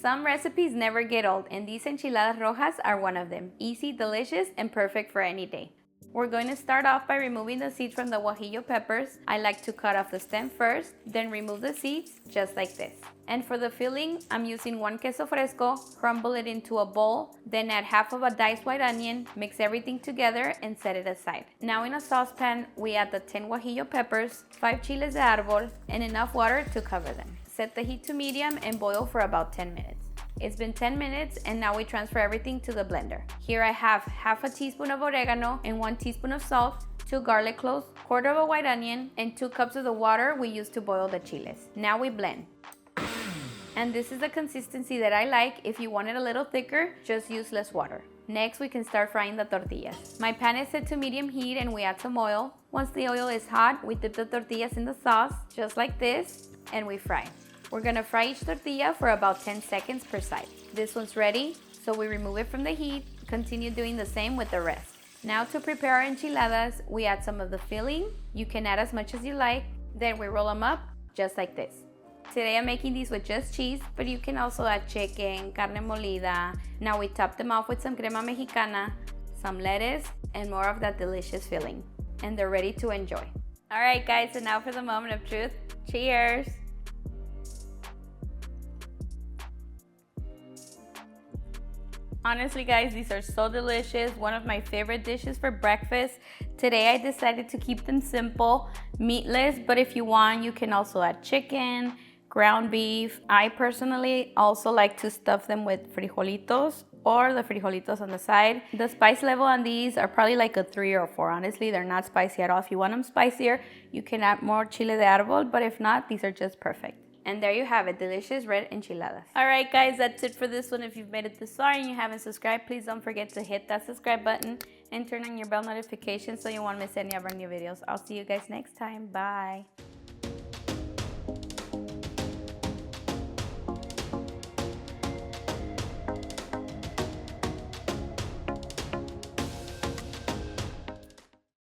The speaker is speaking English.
Some recipes never get old, and these enchiladas rojas are one of them. Easy, delicious, and perfect for any day. We're going to start off by removing the seeds from the guajillo peppers. I like to cut off the stem first, then remove the seeds, just like this. And for the filling, I'm using 1 queso fresco, crumble it into a bowl, then add half of a diced white onion, mix everything together, and set it aside. Now in a saucepan, we add the 10 guajillo peppers, 5 chiles de árbol, and enough water to cover them. Set the heat to medium and boil for about 10 minutes. It's been 10 minutes and now we transfer everything to the blender. Here I have half a teaspoon of oregano and 1 teaspoon of salt, 2 garlic cloves, quarter of a white onion, and 2 cups of the water we used to boil the chiles. Now we blend. And this is the consistency that I like. If you want it a little thicker, just use less water. Next, we can start frying the tortillas. My pan is set to medium heat and we add some oil. Once the oil is hot, we dip the tortillas in the sauce, just like this, and we fry. We're gonna fry each tortilla for about 10 seconds per side. This one's ready, so we remove it from the heat. Continue doing the same with the rest. Now to prepare our enchiladas, we add some of the filling. You can add as much as you like. Then we roll them up just like this. Today I'm making these with just cheese, but you can also add chicken, carne molida. Now we top them off with some crema mexicana, some lettuce, and more of that delicious filling. And they're ready to enjoy. All right guys, so now for the moment of truth. Cheers! Honestly guys, these are so delicious. One of my favorite dishes for breakfast. Today I decided to keep them simple, meatless, but if you want, you can also add chicken, ground beef. I personally also like to stuff them with frijolitos or the frijolitos on the side. The spice level on these are probably like a 3 or 4. Honestly, they're not spicy at all. If you want them spicier, you can add more chile de árbol, but if not, these are just perfect. And there you have it, delicious red enchiladas. All right, guys, that's it for this one. If you've made it this far and you haven't subscribed, please don't forget to hit that subscribe button and turn on your bell notifications so you won't miss any of our new videos. I'll see you guys next time. Bye.